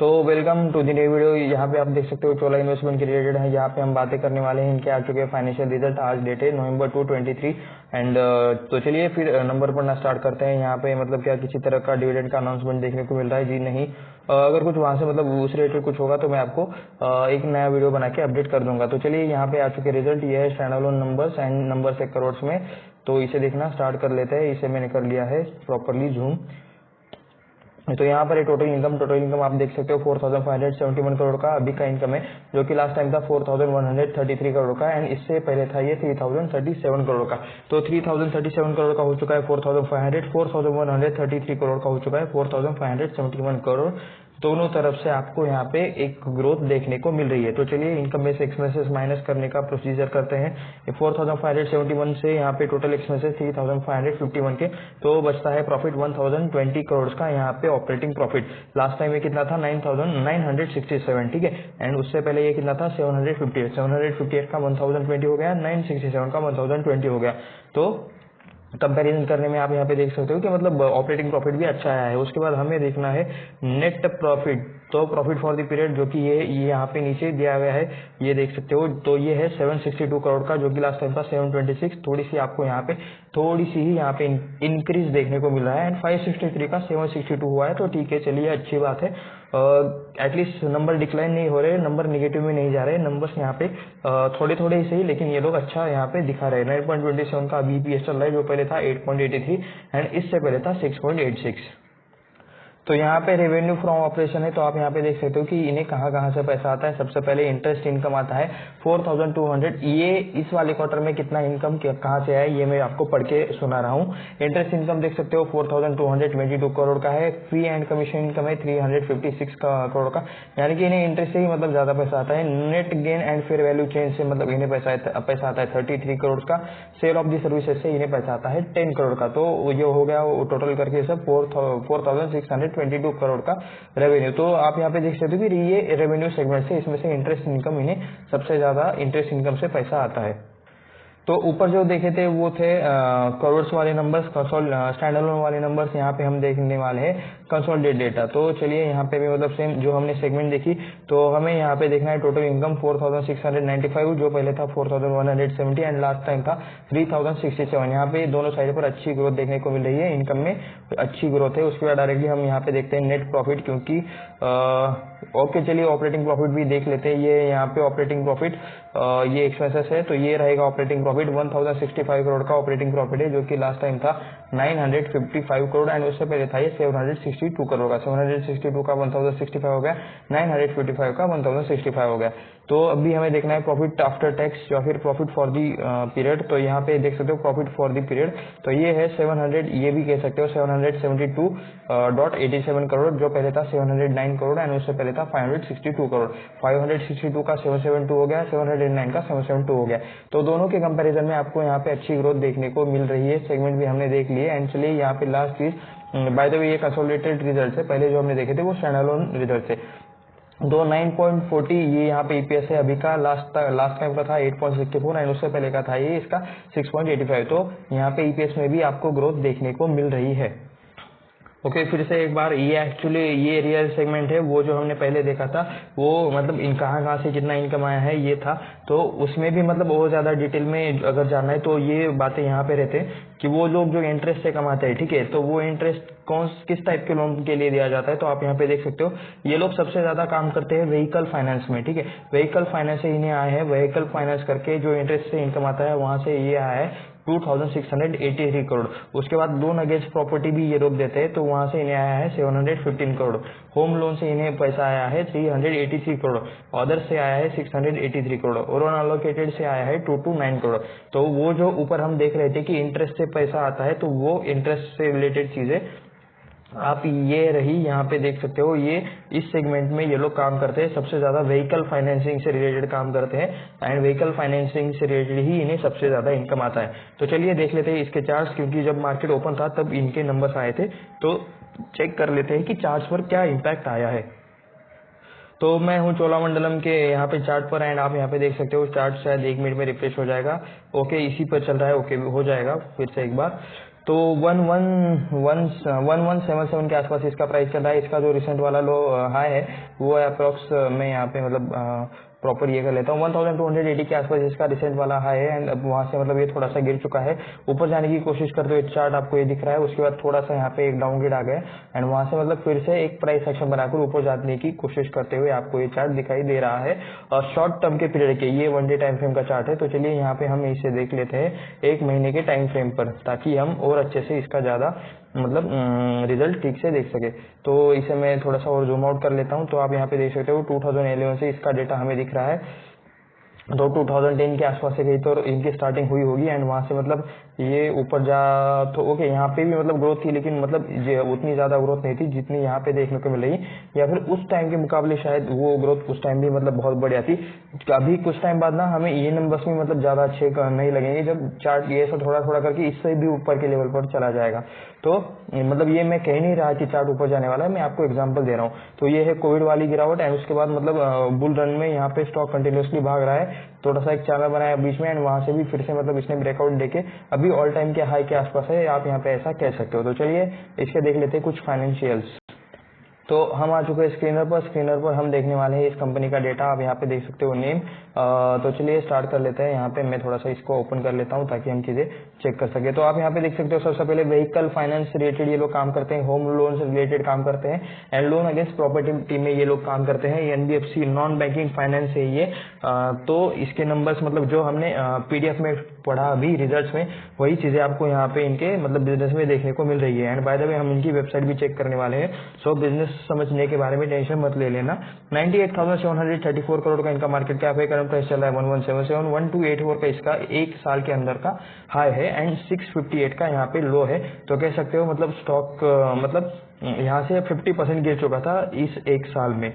तो welcome to the new video. यहाँ पे आप देख सकते हो चोला इन्वेस्टमेंट के रिलेटेड है। यहाँ पे हम बातें करने वाले हैं, इनके आ चुके हैं फाइनेंशियल रिजल्ट। आज डेट है नवंबर 2/23 एंड तो चलिए फिर नंबर पढ़ना स्टार्ट करते हैं। यहाँ पे मतलब क्या किसी तरह का डिविडेंड का अनाउंसमेंट देखने को मिल रहा है? जी नहीं। अगर कुछ वहां से मतलब उस रिलेटेड कुछ होगा तो मैं आपको एक नया वीडियो बना के अपडेट कर दूंगा। तो चलिए यहाँ पे आ चुके रिजल्ट, ये है stand alone numbers and numbers है करोड़ में। तो इसे देखना स्टार्ट कर लेते हैं। इसे मैंने कर लिया है प्रॉपरली जूम। तो यहाँ पर टोटल इनकम आप देख सकते हो 4571 करोड़ का अभी का इनकम है, जो कि लास्ट टाइम था 4133 करोड़ का एंड इससे पहले था ये 3037 करोड़ का। तो 3037 करोड़ का हो चुका है 4133 करोड़ का हो चुका है 4571 करोड़। दोनों तरफ से आपको यहाँ पे एक ग्रोथ देखने को मिल रही है। तो चलिए इनकम में से एक्सपेंसेस माइनस करने का प्रोसीजर करते हैं। 4571 से यहाँ पे टोटल एक्सपेंसेस 3551 के, तो बचता है प्रॉफिट 1020 करोड़ का यहाँ पे ऑपरेटिंग प्रॉफिट। लास्ट टाइम ये कितना था 9967, ठीक है। एंड उससे पहले ये कितना था 758 का 1020 हो गया, 967 का 1020 हो गया। तो कंपैरिजन करने में आप यहाँ पे देख सकते हो कि मतलब ऑपरेटिंग प्रॉफिट भी अच्छा आया है। उसके बाद हमें देखना है नेट प्रॉफिट। तो प्रॉफिट फॉर द पीरियड जो कि ये यहाँ पे नीचे दिया गया है, ये देख सकते हो। तो ये है 762 करोड़ का, जो कि लास्ट टाइम था 726। थोड़ी सी आपको यहाँ पे थोड़ी सी ही यहाँ पे इंक्रीज देखने को मिल रहा है एंड 563 का 762 हुआ है। तो ठीक है, चलिए अच्छी बात है। एटलीस्ट नंबर डिक्लाइन नहीं हो रहे, नंबर निगेटिव में नहीं जा रहे, नंबर्स यहाँ पे थोड़े थोड़े ही सही, लेकिन ये लोग अच्छा यहाँ पे दिखा रहे हैं। 9.27 का अभी EPS चल रहा है, जो पहले था 8.83 एंड इससे पहले था 6.86। तो यहाँ पे रेवेन्यू फ्रॉम ऑपरेशन है, तो आप यहाँ पे देख सकते हो कि इन्हें कहाँ कहाँ से पैसा आता है। सबसे पहले इंटरेस्ट इनकम आता है 4200। ये इस वाले क्वार्टर में कितना इनकम कहाँ से आया ये मैं आपको पढ़ के सुना रहा हूँ। इंटरेस्ट इनकम देख सकते हो 4222 करोड़ का है। फी एंड कमीशन इनकम है 356 करोड़ का, यानी कि इन्हें इंटरेस्ट से ही मतलब ज्यादा पैसा आता है। Net gain and fair value change से मतलब इन्हें पैसा आता है 33 करोड़ का। सेल ऑफ दी सर्विसेज से इन्हें पैसा आता है 10 करोड़ का। तो ये हो गया टोटल करके सब 4622 करोड़ का रेवेन्यू। तो आप यहाँ पे देख सकते हो कि ये रेवेन्यू सेगमेंट से इसमें से इंटरेस्ट इनकम इन्हें सबसे ज्यादा इंटरेस्ट इनकम से पैसा आता है। तो ऊपर जो देखे थे वो थे करोड़्स वाले नंबर्स, स्टैंड अलोन वाले नंबर्स। यहाँ पे हम देखने वाले हैं कंसोलिडेटेड डेटा। तो चलिए यहाँ पे भी मतलब सेम जो हमने सेगमेंट देखी, तो हमें यहाँ पे देखना है टोटल इनकम 4695, जो पहले था 4170 एंड लास्ट टाइम था 3067। यहाँ पे दोनों साइड पर अच्छी ग्रोथ देखने को मिल रही है, इनकम में अच्छी ग्रोथ है। उसके बाद डायरेक्टली हम यहाँ पे देखते हैं नेट प्रॉफिट, क्योंकि ओके चलिए ऑपरेटिंग प्रॉफिट भी देख लेते हैं। ये यहाँ पे ऑपरेटिंग प्रॉफिट ये एक्सपेंसेस है, तो ये रहेगा ऑपरेटिंग प्रॉफिट 1065 करोड़ का ऑपरेटिंग प्रॉफिट है, जो कि लास्ट टाइम था 955 करोड़ एंड उससे पहले था ये 762 करोड़ का। 762 का 1065 हो गया, 955 का 1065 हो गया। तो अभी हमें देखना है प्रॉफिट आफ्टर टैक्स या फिर प्रॉफिट फॉर दी पीरियड। तो यहाँ पे देख सकते हो प्रॉफिट फॉर दी पीरियड, तो ये है 700, ये भी कह सकते हो 772.87 करोड़, जो पहले था 709 करोड़ एंड उससे पहले था 562 करोड़। 562 का 772 हो गया, 709 का 772 हो गया। तो दोनों के कंपैरिजन में आपको यहाँ पे अच्छी ग्रोथ देखने को मिल रही है। सेगमेंट भी हमने देख लिए एंड चलिए यहाँ पे लास्ट चीज, बाय द वे ये कंसोलिडेटेड रिजल्ट है, पहले जो हमने देखे थे वो स्टैंड अलोन रिजल्ट थे। 9.40 ये यहाँ पे EPS है अभी का। लास्ट टाइम का था 8.64 एंड उससे पहले का था ये इसका 6.85। तो यहाँ पे EPS में भी आपको ग्रोथ देखने को मिल रही है। ओके फिर से एक बार, ये एक्चुअली ये रियल सेगमेंट है, वो जो हमने पहले देखा था वो मतलब कहाँ से कितना इनकम आया है ये था। तो उसमें भी मतलब बहुत ज्यादा डिटेल में अगर जानना है तो ये बातें यहाँ पे रहते हैं कि वो लोग जो इंटरेस्ट से कमाते हैं, ठीक है, तो वो इंटरेस्ट किस टाइप के लोन के लिए दिया जाता है। तो आप यहाँ पे देख सकते हो ये लोग सबसे ज्यादा काम करते हैं व्हीकल फाइनेंस में, ठीक है। व्हीकल फाइनेंस से इन्हें आए हैं, व्हीकल फाइनेंस करके जो इंटरेस्ट से इनकम आता है वहां से ये आया है 2683 करोड़। उसके बाद लोन अगेंस्ट प्रॉपर्टी भी ये लोग देते हैं, तो वहां से इन्हें आया है 715 करोड़। होम लोन से इन्हें पैसा आया है 383 करोड़। अदर से आया है 683 करोड़ और अनअलोकेटेड से आया है 229 करोड़। तो वो जो ऊपर हम देख रहे थे कि इंटरेस्ट से पैसा आता है, तो वो इंटरेस्ट से रिलेटेड चीजें आप ये रही यहाँ पे देख सकते हो। ये इस सेगमेंट में ये लोग काम करते हैं, सबसे ज्यादा व्हीकल फाइनेंसिंग से रिलेटेड काम करते हैं एंड व्हीकल फाइनेंसिंग से रिलेटेड ही इन्हें सबसे ज्यादा इनकम आता है। तो चलिए देख लेते हैं इसके चार्ट्स, क्योंकि जब मार्केट ओपन था तब इनके नंबर्स आए थे, तो चेक कर लेते हैं कि चार्ट्स पर क्या इम्पैक्ट आया है। तो मैं हूं चोलामंडलम के यहाँ पे चार्ट पर एंड आप यहाँ पे देख सकते हो चार्ट शायद 1 मिनट में रिफ्रेश हो जाएगा। ओके इसी पर चल रहा है, ओके हो जाएगा फिर से एक बार। तो 1177 के आसपास इसका प्राइस चल रहा है। इसका जो रिसेंट वाला लो हाई है वो है अप्रोक्स, मैं यहाँ पे मतलब प्रॉपर ये कर लेता हूँ, 1280 के आसपास इसका रिसेंट वाला हाई है। एंड अब वहाँ से मतलब ये थोड़ा सा गिर चुका है, ऊपर जाने की कोशिश करते हुए चार्ट आपको ये दिख रहा है। उसके बाद थोड़ा सा यहाँ पे एक डाउनग्रेड आ गया एंड वहाँ से मतलब फिर से एक प्राइस एक्शन बनाकर ऊपर जाने की कोशिश करते हुए आपको ये चार्ट दिखाई दे रहा है। और शॉर्ट टर्म के पीरियड के ये 1 डे टाइम फ्रेम का चार्ट है। तो चलिए यहाँ पे हम इसे देख लेते हैं 1 महीने के टाइम फ्रेम पर, ताकि हम और अच्छे से इसका ज्यादा मतलब रिजल्ट ठीक से देख सके। तो इसे मैं थोड़ा सा और जूम आउट कर लेता हूँ। तो आप यहाँ पे देख सकते हो 2011 से इसका डेटा हमें दिख रहा है। तो 2010 के आसपास से गई तो इनकी स्टार्टिंग हुई होगी एंड वहां से मतलब ये ऊपर जा तो ओके, यहाँ पे भी मतलब ग्रोथ थी, लेकिन मतलब उतनी ज्यादा ग्रोथ नहीं थी जितनी यहाँ पे देखने को मिल रही, या फिर उस टाइम के मुकाबले शायद वो ग्रोथ उस टाइम भी मतलब बहुत बढ़िया थी। अभी कुछ टाइम बाद ना हमें ये नंबर्स में मतलब ज्यादा अच्छे नहीं लगेंगे जब चार्ट ये सब थोड़ा थोड़ा करके इससे भी ऊपर के लेवल पर चला जाएगा। तो मतलब ये मैं कह नहीं रहा कि चार्ट ऊपर जाने वाला है, मैं आपको एग्जांपल दे रहा हूँ। तो ये है कोविड वाली गिरावट एंड उसके बाद मतलब बुल रन में यहाँ पे स्टॉक कंटिन्यूसली भाग रहा है। थोड़ा सा एक चैनल बनाया बीच में एंड वहां से भी फिर से मतलब इसने ब्रेकआउट देके अभी ऑल टाइम के हाई के आसपास है, आप यहाँ पे ऐसा कह सकते हो। तो चलिए इसके देख लेते हैं कुछ फाइनेंशियल्स। तो हम आ चुके हैं स्क्रीनर पर। स्क्रीनर पर हम देखने वाले हैं इस कंपनी का डेटा, आप यहाँ पे देख सकते हो नेम। तो चलिए स्टार्ट कर लेते हैं। यहाँ पे मैं थोड़ा सा इसको ओपन कर लेता हूँ ताकि हम चीजें चेक कर सके। तो आप यहाँ पे देख सकते हो सबसे पहले व्हीकल फाइनेंस रिलेटेड ये लोग काम करते हैं, होम लोन से रिलेटेड काम करते हैं एंड लोन अगेंस्ट प्रॉपर्टी में ये लोग काम करते हैं। एनबीएफसी नॉन बैंकिंग फाइनेंस है ये। तो इसके नंबर्स मतलब जो हमने पीडीएफ में पढ़ा अभी रिजल्ट्स में, वही चीजें आपको यहाँ पे इनके मतलब बिजनेस में देखने को मिल रही है। एंड बाय द वे हम इनकी वेबसाइट भी चेक करने वाले हैं। सो बिजनेस समझने के बारे में टेंशन मत ले लेना। 98,734 करोड़ का इनका मार्केट कैप है। करंट प्राइस चल रहा है 1177, 1284 का इसका एक साल के अंदर का हाई है एंड 658 का यहाँ पे लो है। तो कह सकते हो मतलब स्टॉक मतलब यहाँ से 50% गिर चुका था इस एक साल में।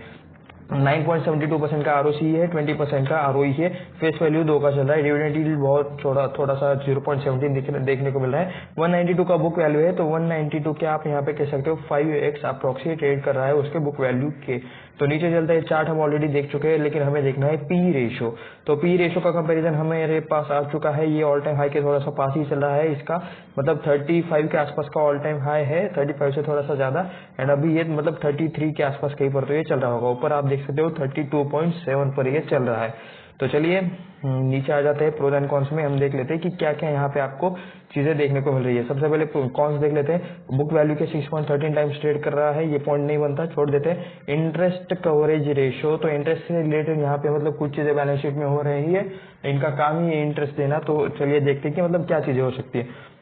9.72% का आरओसी है, 20% का आरओई है। फेस वैल्यू 2 का चल रहा है। डिविडेंड यील्ड बहुत थोड़ा सा 0.17 देखने को मिल रहा है। 192 का बुक वैल्यू है। तो 192 के आप यहाँ पे कह सकते हो 5x अप्रोक्सी ट्रेड कर रहा है उसके बुक वैल्यू के। तो नीचे चलता है चार्ट हम ऑलरेडी देख चुके हैं, लेकिन हमें देखना है पी रेशो। तो पी रेशो का कंपैरिजन हमारे पास आ चुका है। ये ऑल टाइम हाई के थोड़ा सा पास ही चल रहा है। इसका मतलब 35 के आसपास का ऑल टाइम हाई है, 35 से थोड़ा सा ज्यादा। एंड अभी ये मतलब 33 के आसपास कहीं पर तो ये चल रहा होगा। ऊपर आप देख सकते हो 32.7 पर ये चल रहा है। तो चलिए नीचे आ जाते हैं प्रोज एंड कॉन्स में। हम देख लेते हैं कि क्या क्या यहाँ पे आपको चीजें देखने को मिल रही है। सबसे पहले कॉन्स देख लेते हैं। बुक वैल्यू के 6.13 टाइम्स ट्रेड कर रहा है, ये पॉइंट नहीं बनता, छोड़ देते हैं। इंटरेस्ट कवरेज रेशो, तो इंटरेस्ट से रिलेटेड यहाँ पे मतलब कुछ चीजें बैलेंस शीट में हो रही है, इनका काम ही है इंटरेस्ट देना। तो चलिए देखते हैं कि मतलब क्या चीजें हो सकती है।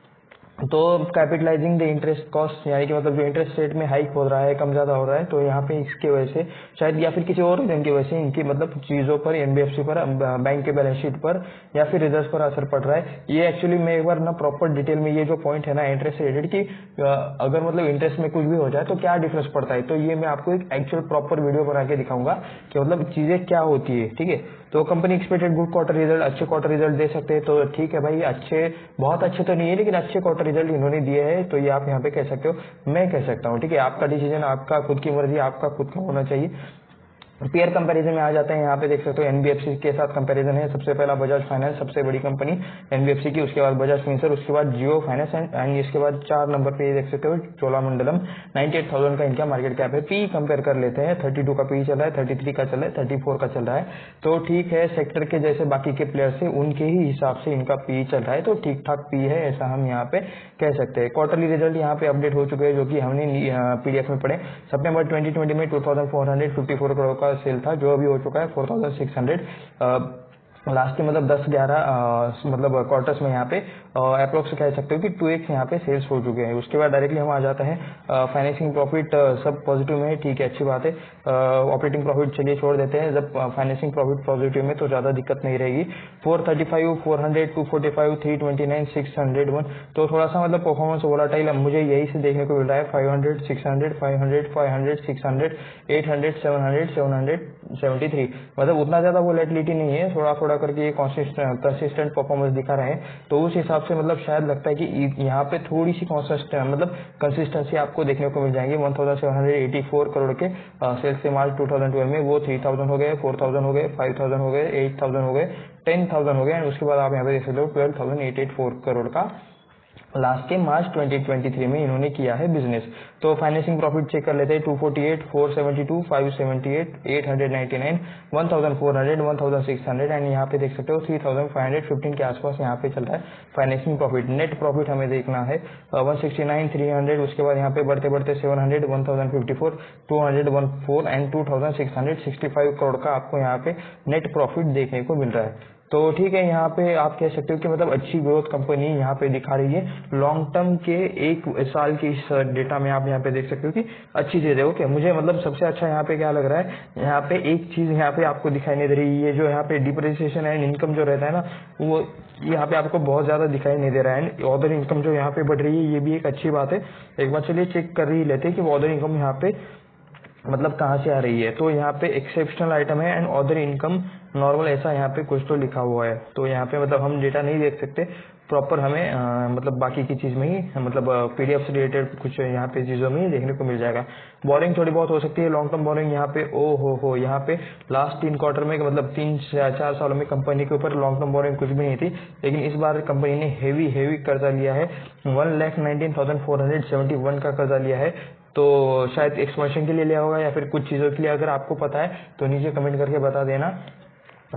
तो कैपिटलाइजिंग द इंटरेस्ट कॉस्ट, यानी कि मतलब जो इंटरेस्ट रेट में हाइक हो रहा है, कम ज्यादा हो रहा है, तो यहाँ पे इसकी वजह से शायद या फिर किसी और रीजन की वजह से इनकी मतलब चीजों पर, एनबीएफसी पर, बैंक के बैलेंस शीट पर या फिर रिजर्व पर असर पड़ रहा है। ये एक्चुअली मैं एक बार ना प्रॉपर डिटेल में ये जो पॉइंट है ना इंटरेस्ट रिलेटेड की, अगर मतलब इंटरेस्ट में कुछ भी हो जाए तो क्या डिफरेंस पड़ता है, तो ये मैं आपको एक एक्चुअल प्रॉपर वीडियो बना के दिखाऊंगा कि मतलब चीजें क्या होती है। ठीक है, तो company expected good quarter result, अच्छे क्वार्टर रिजल्ट दे सकते हैं। तो ठीक है भाई, अच्छे बहुत अच्छे तो नहीं है लेकिन अच्छे क्वार्टर रिजल्ट इन्होंने दिए हैं। तो ये आप यहाँ पे कह सकते हो, मैं कह सकता हूँ। ठीक है, आपका डिसीजन, आपका खुद की मर्जी, आपका खुद का होना चाहिए। पेयर कंपैरिजन में आ जाते हैं। यहाँ पे देख सकते हो एनबीएफसी के साथ कंपैरिजन है। सबसे पहला बजाज फाइनेंस, सबसे बड़ी कंपनी एनबीएफसी की, उसके बाद बजाज फिनसर्व, उसके बाद जियो फाइनेंस एंड इसके बाद 4 नंबर पे देख सकते हो चोलामंडलम। 98,000 का इनका मार्केट कैप है। पी कंपेयर कर लेते हैं, 32 का पी चल रहा है, 33 का चल रहा है, 34 का चल रहा है। तो ठीक है, सेक्टर के जैसे बाकी के प्लेयर्स है उनके ही हिसाब से इनका पी चल रहा है, तो ठीक ठाक पी है, ऐसा हम यहाँ पे कह सकते हैं। क्वार्टरली रिजल्ट यहाँ पे अपडेट हो चुके हैं, जो कि हमने पीडीएफ में पढ़े। सितंबर 2020 में 2454 करोड़ का सेल था, जो अभी हो चुका है 4600। लास्ट के मतलब 10-11 मतलब क्वार्टर्स में यहाँ पे अप्रोक्स कह सकते हो कि 2x यहाँ पे सेल्स हो चुके हैं। उसके बाद डायरेक्टली हम आ जाते हैं फाइनेंसिंग प्रॉफिट, सब पॉजिटिव में है, ठीक है, अच्छी बात है। ऑपरेटिंग प्रॉफिट चलिए छोड़ देते हैं, जब फाइनेंसिंग प्रॉफिट पॉजिटिव में तो ज्यादा दिक्कत नहीं रहेगी। 435, 400, 245, 329, 601, तो थोड़ा सा मतलब परफॉर्मेंस वोलाटाइल मुझे यही से देखने को मिल रहा है। 500, 600, 500, 500, 600, 800, 700, 773, मतलब उतना ज्यादा वोलेटिलिटी नहीं है, थोड़ा थोड़ा करके ये कंसिस्टेंट परफॉर्मेंस दिखा रहे हैं। तो उस हिसाब से मतलब शायद लगता है कि यहाँ पे थोड़ी सी मतलब कंसिस्टेंसी आपको देखने को मिल जाएंगे। 1784 करोड़ के सेल्स से मार्च 2012 में वो 3000 हो गए, 4000 हो गए, 5000 हो गए, 8000 हो गए, 10,000 हो गए। उसके बाद आप यहाँ पे देख सकते हो 12,884 करोड़ का लास्ट के मार्च 2023 में इन्होंने किया है बिजनेस। तो फाइनेंसिंग प्रॉफिट चेक कर लेते हैं। 248, 472, 578, 899, 1400, 1600 एंड यहाँ पे देख सकते हो 3515 के आसपास यहाँ पे चल रहा है फाइनेंसिंग प्रॉफिट। नेट प्रॉफिट हमें देखना है 169, 300, उसके बाद यहाँ पे बढ़ते बढ़ते 700, 1054, 214 एंड 2665 करोड़ का आपको यहाँ पे नेट प्रॉफिट देखने को मिल रहा है। तो ठीक है, यहाँ पे आप कह सकते हो कि मतलब अच्छी ग्रोथ कंपनी यहाँ पे दिखा रही है। लॉन्ग टर्म के एक साल की इस डेटा में आप यहाँ पे देख सकते हो कि अच्छी चीज है। ओके, मुझे मतलब सबसे अच्छा यहाँ पे क्या लग रहा है, यहाँ पे एक चीज यहाँ पे आपको दिखाई नहीं दे रही है, जो यहाँ पे डिप्रिसिएशन एंड इनकम जो रहता है ना, वो यहाँ पे आपको बहुत ज्यादा दिखाई नहीं दे रहा है। अदर इनकम जो यहाँ पे बढ़ रही है, ये भी एक अच्छी बात है। एक बार चलिए चेक कर ही लेते हैं कि अदर इनकम यहाँ पे मतलब कहाँ से आ रही है। तो यहाँ पे एक्सेप्शनल आइटम है एंड अदर इनकम नॉर्मल, ऐसा यहाँ पे कुछ तो लिखा हुआ है। तो यहाँ पे मतलब हम डेटा नहीं देख सकते प्रॉपर, हमें मतलब बाकी की चीज में ही मतलब पीडीएफ से रिलेटेड कुछ यहाँ पे चीजों में ही देखने को मिल जाएगा। बोरिंग थोड़ी बहुत हो सकती है, लॉन्ग टर्म बोरिंग यहाँ पे ओ हो यहाँ पे लास्ट 3 क्वार्टर में मतलब 3-4 सालों में कंपनी के ऊपर लॉन्ग टर्म बोरिंग कुछ भी नहीं थी, लेकिन इस बार कंपनी ने हेवी कर्जा लिया है। 1,19,471 का कर्जा लिया है। तो शायद एक्सपेंशन के लिए लिया होगा या फिर कुछ चीजों के लिए। अगर आपको पता है तो नीचे कमेंट करके बता देना।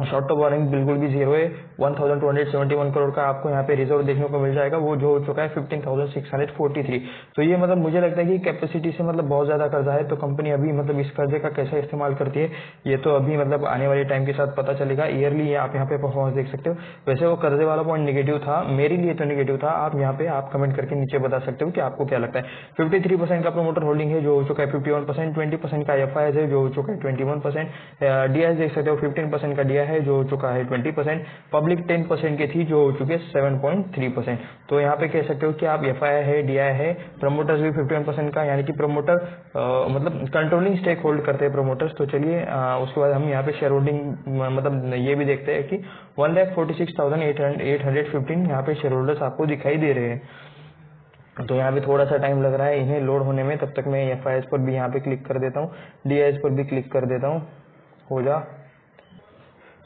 शॉर्ट टर्म बोरिंग बिल्कुल भी जीरो है। 1271 करोड़ का आपको यहाँ पे रिजर्व देखने को मिल जाएगा, वो जो हो चुका है 15,643। तो ये मतलब मुझे लगता है कि कैपेसिटी से मतलब बहुत ज्यादा कर्जा है। तो कंपनी अभी मतलब इस कर्जे का कैसा इस्तेमाल करती है, ये तो अभी मतलब आने वाले टाइम के साथ पता चलेगा। ईयरली आप यहाँ पे परफॉर्मेंस देख सकते हो। वैसे वो कर्जे वाला पॉइंट नेगेटिव था, मेरे लिए तो नेगेटिव था। आप यहाँ पे आप कमेंट करके नीचे बता सकते हो कि आपको क्या लगता है। 53% का प्रमोटर होल्डिंग है, जो हो चुका है 51%। 20% का एफआईएस है, जो हो चुका है 21%। डीआईएस देख सकते हो 15% का डीआई है, जो हो चुका है 20%। पब्लिक 10% की थी, जो हो चुकी है 7.3%। तो यहाँ पे कह सकते हो कि आप एफआईआई है, डीआई है। प्रमोटर्स भी 51% का, यानी कि प्रमोटर मतलब कंट्रोलिंग स्टेक होल्ड करते हैं प्रमोटर्स। तो चलिए उसके बाद हम यहाँ पे शेयर होल्डिंग मतलब ये भी देखते हैं कि 1,46,815 यहाँ पे शेयर होल्डर्स आपको दिखाई दे रहे हैं। तो यहाँ पे थोड़ा सा टाइम लग रहा है इन्हें लोड होने में। तब तक मैं एफआईएस पर भी यहाँ पे क्लिक कर देता हूँ, डीआईएस पर भी क्लिक कर देता हूँ, हो जा।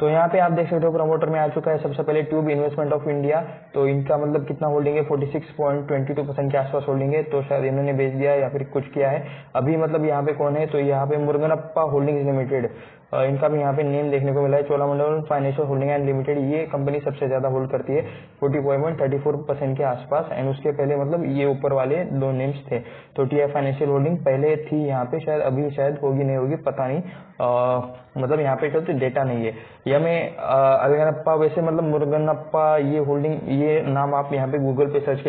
तो यहाँ पे आप देख सकते हो प्रमोटर में आ चुका है सबसे पहले ट्यूब इन्वेस्टमेंट ऑफ इंडिया। तो इनका मतलब कितना होल्डिंग है, 46.22% के आसपास होल्डिंग है। तो शायद इन्होंने बेच दिया या फिर कुछ किया है। अभी मतलब यहाँ पे कौन है, तो यहाँ पे मुरुगनप्पा होल्डिंग्स लिमिटेड, इनका भी यहाँ पे नेम देखने को मिला है। Cholamandalam financial holding and limited, ये कंपनी सबसे ज्यादा होल्ड करती है 40.34% के आसपास। एंड उसके पहले मतलब ये ऊपर वाले दो नेम्स थे। तो टीआई फाइनेंशियल होल्डिंग पहले थी यहाँ पे, शायद अभी शायद होगी नहीं होगी पता नहीं, मतलब यहाँ पे तो डेटा नहीं है। या मैं अलगनप्पा, वैसे मतलब मुरुगनप्पा ये होल्डिंग, ये नाम आप यहाँ पे गूगल पे सर्च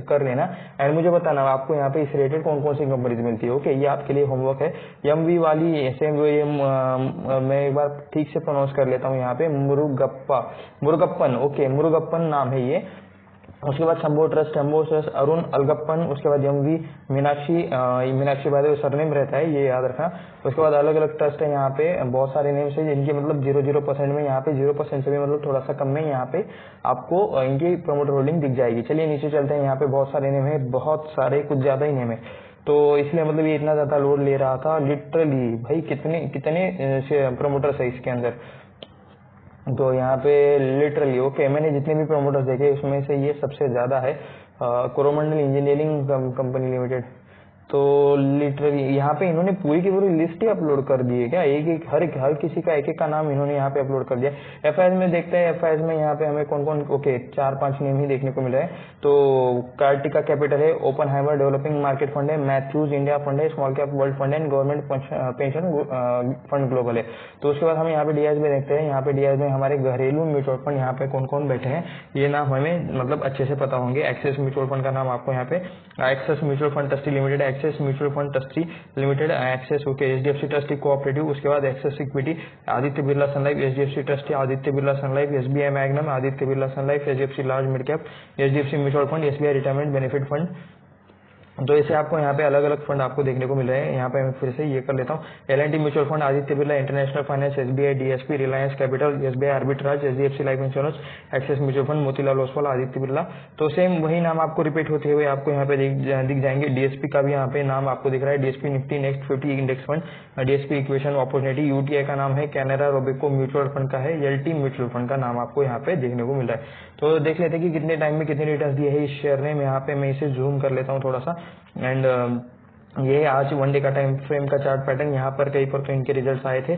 कर लेना एंड मुझे बताना आपको यहाँ पे इस रिलेटेड कौन कौन सी कंपनीज मिलती है। ओके, ये आपके लिए होमवर्क है। एमवी वाली सेम मैं एक बार ठीक से प्रोनाउंस कर लेता हूँ यहाँ पे, मुरुगप्पन। ओके, मुरुगप्पन नाम है ये। उसके बाद शंभो ट्रस्ट, अरुण अलगप्पन। उसके बाद एमवी मीनाक्षी बाद सरनेम रहता है, ये याद रखना। उसके बाद अलग अलग ट्रस्ट है, यहाँ पे बहुत सारे नेम्स है जिनकी मतलब 0% में, यहाँ पे 0% से भी मतलब थोड़ा सा कम में यहाँ पे आपको इनकी प्रमोटर होल्डिंग दिख जाएगी। चलिए नीचे चलते हैं। यहाँ पे बहुत सारे नेम है, बहुत सारे, कुछ ज्यादा ही नेम है। तो इसलिए मतलब ये इतना ज्यादा लोड ले रहा था लिटरली। भाई कितने प्रमोटर्स है इसके अंदर। तो यहाँ पे लिटरली ओके, मैंने जितने भी प्रमोटर्स देखे उसमें से ये सबसे ज्यादा है। Coromandel engineering company limited. तो लिटरली यहाँ पे इन्होंने पूरी की पूरी लिस्ट ही अपलोड कर दी है क्या, एक हर किसी का एक का नाम इन्होंने यहाँ पे अपलोड कर दिया। एफआईएस में देखते हैं, एफआईएस में यहाँ पे हमें कौन कौन, ओके 4-5 नेम ही देखने को मिल रहे हैं। तो कार्टिका कैपिटल है, ओपनहाइमर डेवलपिंग मार्केट फंड है, मैथ्यूज इंडिया फंड है, स्मॉल कैप वर्ल्ड फंड है, गवर्नमेंट पेंशन फंड ग्लोबल है। तो उसके बाद हम यहाँ पे डीआईएस में देखते हैं। यहाँ पे डीआईएस में हमारे घरेलू म्यूचुअल फंड यहाँ पे कौन कौन बैठे हैं, ये नाम हमें मतलब अच्छे से पता होंगे। एक्सेस म्यूचुअल फंड का नाम आपको यहाँ पे, Axis mutual fund trustee limited, Axis mutual fund trustee limited, Axis okay, HDFC trustee cooperative. उसके बाद Axis equity, Aditya Birla Sun Life, HDFC trustee Aditya Birla Sun Life, SBI Magnum, Aditya Birla Sun Life, HDFC large mid cap, HDFC mutual fund, SBI retirement benefit fund, तो ऐसे आपको यहाँ पे अलग अलग fund आपको देखने को मिल रहे हैं। यहाँ पे मैं फिर से ये कर लेता हूँ, L&T mutual fund, Aditya Birla international finance, SBI DSP, Reliance capital, SBI arbitrage, HDFC life insurance, axis mutual fund, Motilal Oswal, Aditya Birla. तो सेम वही नाम आपको रिपीट होते हुए आपको यहाँ पे दिख जाएंगे। DSP का भी यहाँ पे नाम आपको दिख रहा है, DSP Nifty next 50 index fund, DSP equation opportunity, UTI का नाम है, कैनरा रोबेको म्यूचुअल फंड का है, LT म्यूचुअल फंड का नाम आपको यहाँ पे देखने को मिल रहा है। तो देख लेते हैं कि कितने टाइम में कितने रिटर्न दिए है इस शेयर ने। यहाँ पे मैं इसे जूम कर लेता हूँ थोड़ा सा, एंड ये है आज वन डे का टाइम फ्रेम का चार्ट पैटर्न। यहाँ पर कहीं पर तो इनके रिजल्ट्स आए थे,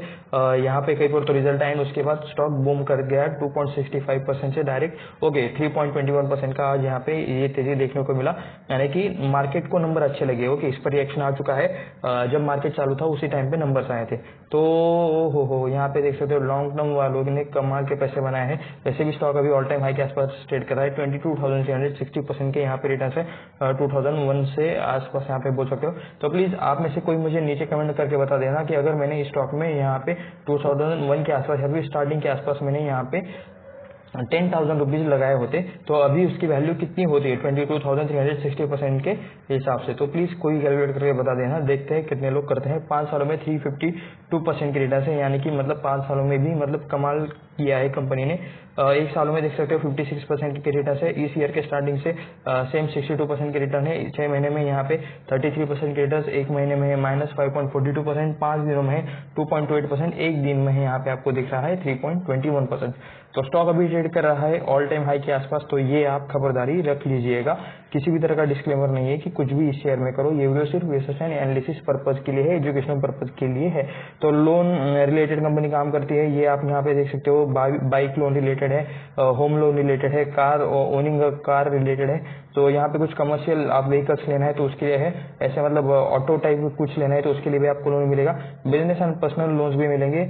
यहाँ पे कहीं पर तो रिजल्ट आए, उसके बाद स्टॉक बूम कर गया 2.65% से डायरेक्ट ओके 3.21% का आज यहाँ पे ये तेजी देखने को मिला, यानी कि मार्केट को नंबर अच्छे लगे। ओके, इस पर रिएक्शन आ चुका है। जब मार्केट चालू था उसी टाइम पे नंबर्स आए थे। तो हो यहाँ पे देख सकते हो लॉन्ग टर्म वालों ने कमाल के पैसे बनाए हैं। वैसे भी स्टॉक अभी ऑल टाइम हाई के आसपास ट्रेड कर रहा है, 22,360% के यहाँ पे रिटर्न है, 2001 से आसपास यहाँ पे बोल सकते हो। तो प्लीज आप में से कोई मुझे नीचे कमेंट करके बता देना कि अगर मैंने इस स्टॉक में यहाँ पे 2001 के आसपास या फिर स्टार्टिंग के आसपास मैंने यहाँ पे 10,000 रुपीज लगाए होते तो अभी उसकी वैल्यू कितनी होती है 22,360% के हिसाब से। तो प्लीज कोई कैलकुलेट करके बता देना, देखते हैं कितने लोग करते हैं। 5 सालों में 352% की रिटर्न है, यानी कि मतलब 5 सालों में भी मतलब कमाल किया है कंपनी ने। एक सालों में देख सकते हो 56% की रिटर्न है। इस ईयर के स्टार्टिंग से सेम 62% की रिटर्न है। 6 महीने में यहाँ पे 33% की रिटर्न, एक महीने में है -5.42%, 5 दिनों में है 2.28%, एक दिन में है यहाँ पे आपको दिख रहा है 3.21%। तो स्टॉक अभी ट्रेड कर रहा है ऑल टाइम हाई के आसपास। तो ये आप खबरदारी रख लीजिएगा, किसी भी तरह का डिस्क्लेमर नहीं है कि कुछ भी इस शेयर में करो। ये वीडियो सिर्फ रिसर्च एंड एनालिसिस पर्पज के लिए है, एजुकेशनल पर्पज के लिए है। तो लोन रिलेटेड कंपनी काम करती है, ये आप यहाँ पे देख सकते हो। बाइक लोन रिलेटेड है, होम लोन रिलेटेड है, कार ओनिंग कार रिलेटेड है। तो यहाँ पे कुछ कमर्शियल आप व्हीकल्स लेना है तो उसके लिए है, ऐसे मतलब ऑटो टाइप कुछ लेना है तो उसके लिए भी आपको लोन मिलेगा। बिजनेस एंड पर्सनल लोन्स भी मिलेंगे।